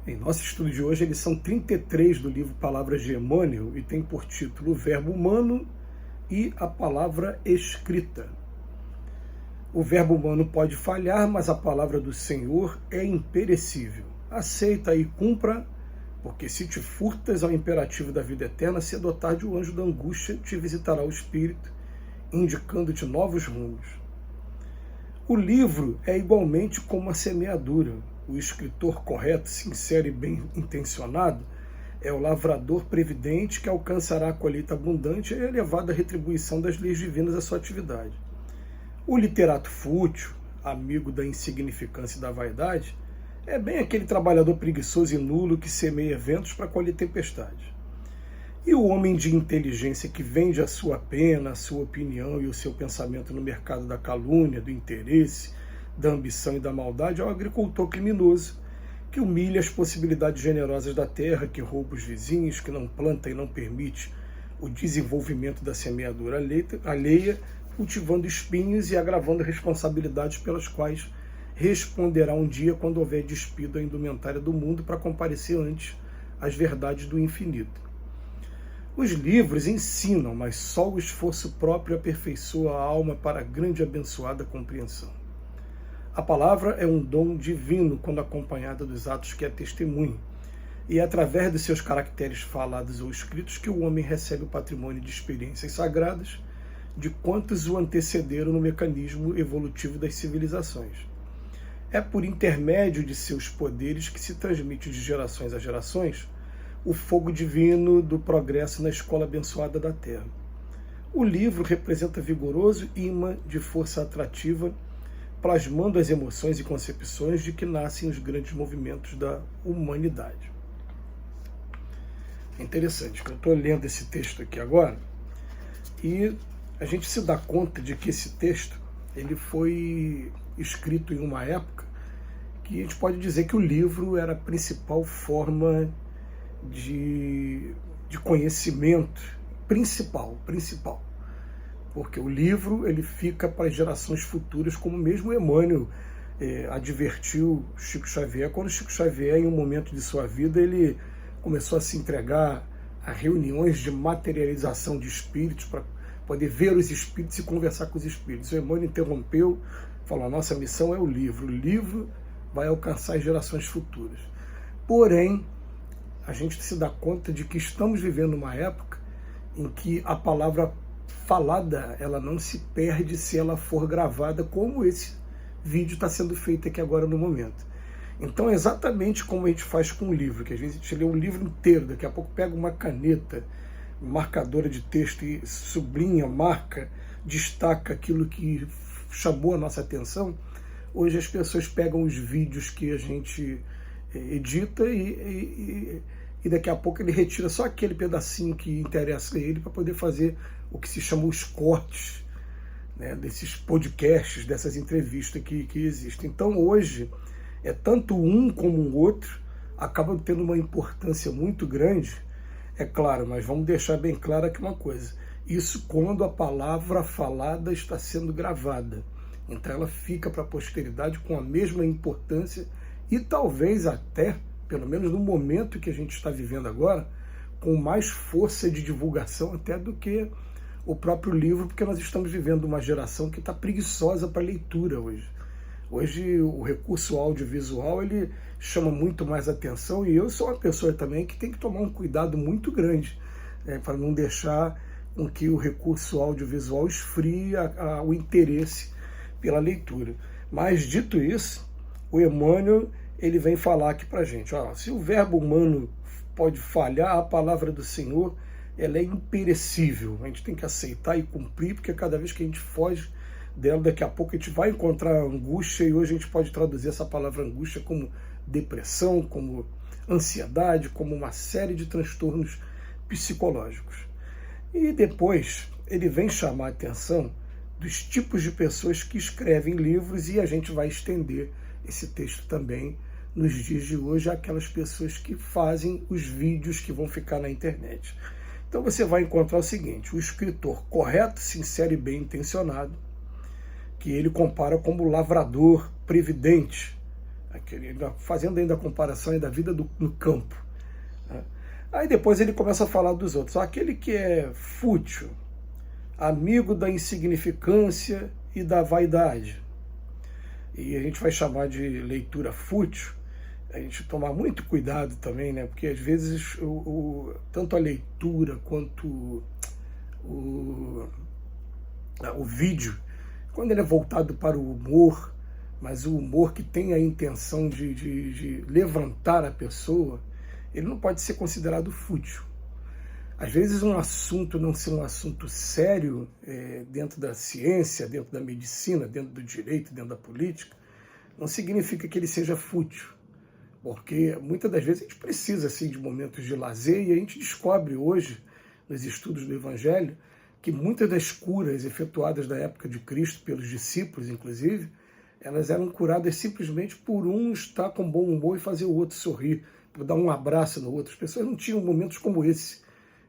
Em nosso estudo de hoje, eles são 33 do livro Palavras de Emmanuel e tem por título o verbo humano e a palavra escrita. O verbo humano pode falhar, mas a palavra do Senhor é imperecível. Aceita e cumpra, porque se te furtas ao imperativo da vida eterna, cedo ou tarde o anjo da angústia te visitará o espírito, indicando-te novos rumos. O livro é igualmente como a semeadura. O escritor correto, sincero e bem intencionado é o lavrador previdente que alcançará a colheita abundante e a elevada retribuição das leis divinas à sua atividade. O literato fútil, amigo da insignificância e da vaidade, é bem aquele trabalhador preguiçoso e nulo que semeia ventos para colher tempestades. E o homem de inteligência que vende a sua pena, a sua opinião e o seu pensamento no mercado da calúnia, do interesse, da ambição e da maldade é o agricultor criminoso, que humilha as possibilidades generosas da terra, que rouba os vizinhos, que não planta e não permite o desenvolvimento da semeadura alheia, cultivando espinhos e agravando responsabilidades pelas quais responderá um dia quando houver despido a indumentária do mundo para comparecer antes às verdades do infinito. Os livros ensinam, mas só o esforço próprio aperfeiçoa a alma para a grande e abençoada compreensão. A palavra é um dom divino quando acompanhada dos atos que é testemunho, e é através de seus caracteres falados ou escritos que o homem recebe o patrimônio de experiências sagradas de quantos o antecederam no mecanismo evolutivo das civilizações. É por intermédio de seus poderes que se transmite de gerações a gerações o fogo divino do progresso na escola abençoada da Terra. O livro representa vigoroso imã de força atrativa, plasmando as emoções e concepções de que nascem os grandes movimentos da humanidade. É interessante que eu estou lendo esse texto aqui agora e a gente se dá conta de que esse texto ele foi escrito em uma época que a gente pode dizer que o livro era a principal forma de conhecimento principal, porque o livro ele fica para as gerações futuras, como mesmo Emmanuel advertiu Chico Xavier, quando Chico Xavier, em um momento de sua vida, ele começou a se entregar a reuniões de materialização de espíritos, para poder ver os espíritos e conversar com os espíritos. O Emmanuel interrompeu, falou, a nossa missão é o livro vai alcançar as gerações futuras. Porém, a gente se dá conta de que estamos vivendo uma época em que a palavra falada, ela não se perde se ela for gravada, como esse vídeo está sendo feito aqui agora no momento. Então, exatamente como a gente faz com o livro, que às vezes a gente lê um livro inteiro, daqui a pouco pega uma caneta, marcadora de texto e sublinha, marca, destaca aquilo que chamou a nossa atenção. Hoje as pessoas pegam os vídeos que a gente edita e daqui a pouco ele retira só aquele pedacinho que interessa a ele para poder fazer o que se chama os cortes, né, desses podcasts, dessas entrevistas que existem. Então hoje, tanto um como o outro acabam tendo uma importância muito grande, é claro, mas vamos deixar bem claro aqui uma coisa, isso quando a palavra falada está sendo gravada. Então ela fica para a posteridade com a mesma importância e talvez até, pelo menos no momento que a gente está vivendo agora, com mais força de divulgação até do que o próprio livro, porque nós estamos vivendo uma geração que está preguiçosa para leitura hoje. Hoje o recurso audiovisual ele chama muito mais atenção e eu sou uma pessoa também que tem que tomar um cuidado muito grande para não deixar com que o recurso audiovisual esfrie o interesse pela leitura. Mas dito isso, o Emmanuel ele vem falar aqui para a gente, se o verbo humano pode falhar, a palavra do Senhor ela é imperecível, a gente tem que aceitar e cumprir, porque cada vez que a gente foge dela, daqui a pouco a gente vai encontrar angústia, e hoje a gente pode traduzir essa palavra angústia como depressão, como ansiedade, como uma série de transtornos psicológicos. E depois ele vem chamar a atenção dos tipos de pessoas que escrevem livros, e a gente vai estender esse texto também nos dias de hoje àquelas pessoas que fazem os vídeos que vão ficar na internet. Então você vai encontrar o seguinte, o escritor correto, sincero e bem intencionado, que ele compara como lavrador previdente, fazendo ainda a comparação da vida no campo. Né? Aí depois ele começa a falar dos outros. Aquele que é fútil, amigo da insignificância e da vaidade. E a gente vai chamar de leitura fútil, a gente tomar muito cuidado também, né? Porque às vezes tanto a leitura quanto o vídeo, quando ele é voltado para o humor, mas o humor que tem a intenção de levantar a pessoa, ele não pode ser considerado fútil. Às vezes um assunto não ser um assunto sério dentro da ciência, dentro da medicina, dentro do direito, dentro da política, não significa que ele seja fútil. Porque muitas das vezes a gente precisa assim, de momentos de lazer, e a gente descobre hoje, nos estudos do Evangelho, que muitas das curas efetuadas da época de Cristo, pelos discípulos inclusive, elas eram curadas simplesmente por um estar com bom humor e fazer o outro sorrir, por dar um abraço no outro. As pessoas não tinham momentos como esse,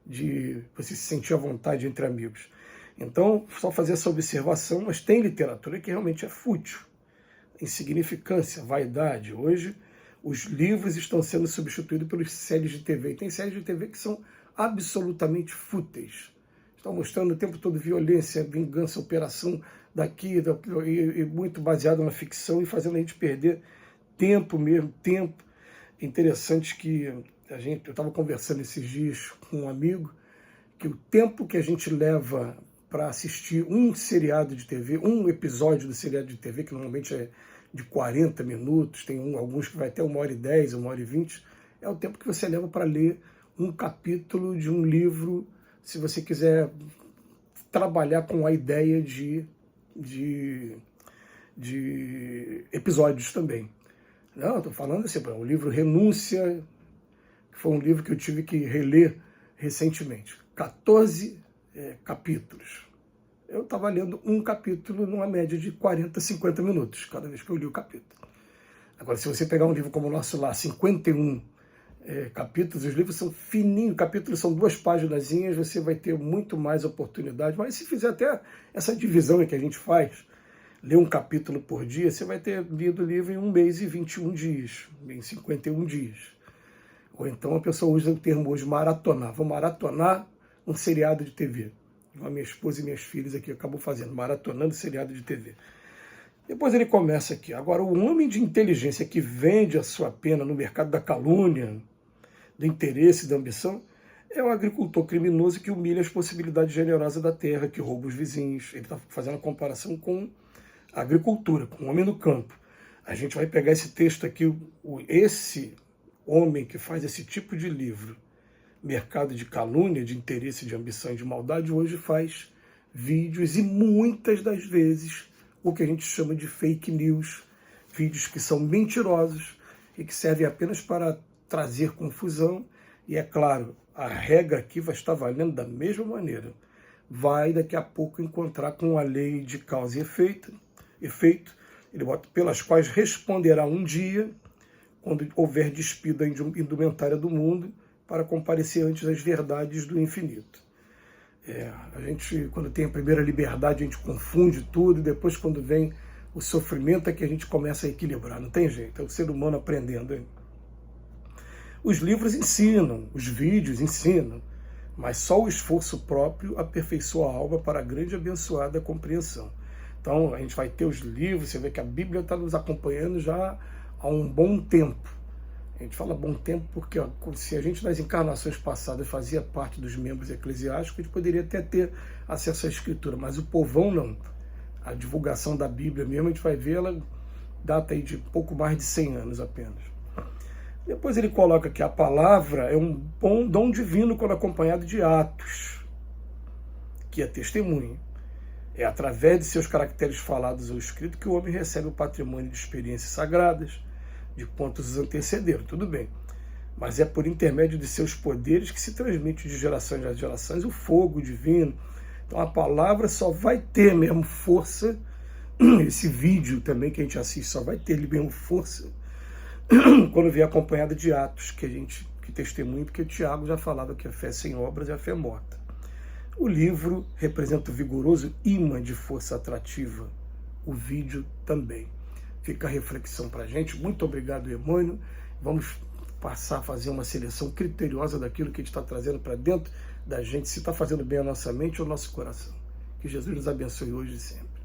de você se sentir à vontade entre amigos. Então, só fazer essa observação, mas tem literatura que realmente é fútil, insignificância, vaidade. Hoje, os livros estão sendo substituídos pelas séries de TV. E tem séries de TV que são absolutamente fúteis. Estão mostrando o tempo todo violência, vingança, operação daqui, e muito baseado na ficção e fazendo a gente perder tempo mesmo, tempo. Interessante que eu estava conversando esses dias com um amigo, que o tempo que a gente leva para assistir um seriado de TV, um episódio do seriado de TV, que normalmente é de 40 minutos, tem alguns que vai até 1h10, 1h20, é o tempo que você leva para ler um capítulo de um livro, se você quiser trabalhar com a ideia de episódios também. Não, estou falando assim, o livro Renúncia, que foi um livro que eu tive que reler recentemente. 14 capítulos. Eu estava lendo um capítulo numa média de 40, 50 minutos, cada vez que eu li o capítulo. Agora, se você pegar um livro como o nosso lá, 51 capítulos, os livros são fininhos, capítulos são 2 paginazinhas, você vai ter muito mais oportunidade. Mas se fizer até essa divisão que a gente faz, ler um capítulo por dia, você vai ter lido o livro em 1 mês e 21 dias, em 51 dias. Ou então a pessoa usa o termo hoje maratonar. Vou maratonar um seriado de TV. A minha esposa e minhas filhas aqui acabam fazendo, maratonando seriado de TV. Depois ele começa aqui. Agora, o homem de inteligência que vende a sua pena no mercado da calúnia, do interesse e da ambição, é o agricultor criminoso que humilha as possibilidades generosas da terra, que rouba os vizinhos. Ele está fazendo a comparação com a agricultura, com o homem no campo. A gente vai pegar esse texto aqui, esse homem que faz esse tipo de livro, mercado de calúnia, de interesse, de ambição e de maldade, hoje faz vídeos e muitas das vezes o que a gente chama de fake news, vídeos que são mentirosos e que servem apenas para trazer confusão. E é claro, a regra aqui vai estar valendo da mesma maneira. Vai daqui a pouco encontrar com a lei de causa e efeito, ele bota pelas quais responderá um dia, quando houver despido da indumentária do mundo, para comparecer antes das verdades do infinito. A gente, quando tem a primeira liberdade, a gente confunde tudo, e depois, quando vem o sofrimento, é que a gente começa a equilibrar. Não tem jeito, é o ser humano aprendendo. Hein? Os livros ensinam, os vídeos ensinam, mas só o esforço próprio aperfeiçoa a alma para a grande e abençoada compreensão. Então, a gente vai ter os livros, você vê que a Bíblia está nos acompanhando já há um bom tempo. A gente fala bom tempo porque se a gente nas encarnações passadas fazia parte dos membros eclesiásticos, a gente poderia até ter acesso à Escritura, mas o povão não. A divulgação da Bíblia mesmo, a gente vai ver, ela data aí de pouco mais de 100 anos apenas. Depois ele coloca que a palavra é um bom dom divino quando acompanhado de atos, que é testemunho. É através de seus caracteres falados ou escritos que o homem recebe o patrimônio de experiências sagradas, de quantos os antecederam, tudo bem. Mas é por intermédio de seus poderes que se transmite de gerações a gerações o fogo divino. Então a palavra só vai ter mesmo força, esse vídeo também que a gente assiste só vai ter mesmo força quando vier acompanhada de atos que testemunha, porque o Tiago já falava que a fé sem obras é a fé morta. O livro representa o vigoroso imã de força atrativa, o vídeo também. fica a reflexão para a gente. Muito obrigado, Emmanuel. Vamos passar a fazer uma seleção criteriosa daquilo que a gente está trazendo para dentro da gente, se está fazendo bem a nossa mente ou ao nosso coração. Que Jesus nos abençoe hoje e sempre.